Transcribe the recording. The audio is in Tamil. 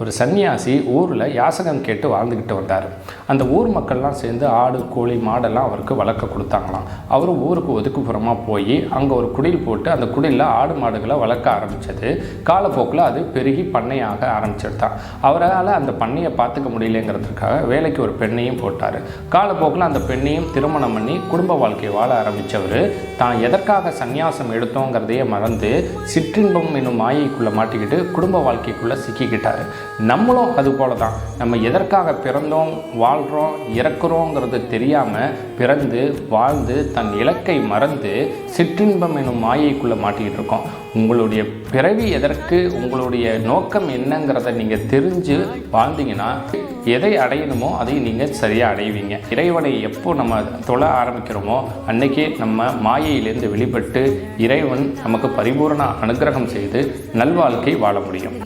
ஒரு சன்னியாசி ஊரில் யாசகம் கேட்டு வாழ்ந்துக்கிட்டு வந்தார். அந்த ஊர் மக்கள்லாம் சேர்ந்து ஆடு கோழி மாடெல்லாம் அவருக்கு வளர்க்க கொடுத்தாங்களாம். அவர் ஊருக்கு ஒதுக்குப்புறமாக போய் அங்கே ஒரு குடில் போட்டு அந்த குடிலில் ஆடு மாடுகளை வளர்க்க ஆரம்பித்தது. காலப்போக்கில் அது பெருகி பண்ணையாக ஆரம்பிச்சிருந்தான். அவரால் அந்த பண்ணையை பார்த்துக்க முடியலைங்கிறதுக்காக வேலைக்கு ஒரு பெண்ணையும் போட்டார். காலப்போக்கில் அந்த பெண்ணையும் திருமணம் பண்ணி குடும்ப வாழ்க்கையை வாழ ஆரம்பித்தவர் தான் எதற்காக சந்நியாசம் எடுத்தோங்கிறதையே மறந்து சிற்றின்பம் என்னும் மாயைக்குள்ளே மாட்டிக்கிட்டு குடும்ப வாழ்க்கைக்குள்ளே சிக்கிக்கிட்டார். நம்மளும் அது போல தான். நம்ம எதற்காக பிறந்தோம், வாழ்கிறோம், இறக்குறோங்கிறது தெரியாமல் பிறந்து வாழ்ந்து தன் இலக்கை மறந்து சிற்றின்பம் என்னும் மாயைக்குள்ளே மாட்டிக்கிட்டு இருக்கோம். உங்களுடைய பிறவி எதற்கு, உங்களுடைய நோக்கம் என்னங்கிறத நீங்கள் தெரிஞ்சு வாழ்ந்தீங்கன்னா எதை அடையணுமோ அதை நீங்கள் சரியாக அடைவீங்க. இறைவனை எப்போ நம்ம தொழ ஆரம்பிக்கிறோமோ அன்னைக்கே நம்ம மாயையிலேருந்து வெளிப்பட்டு இறைவன் நமக்கு பரிபூரண அனுகிரகம் செய்து நல்வாழ்க்கை வாழ முடியும்.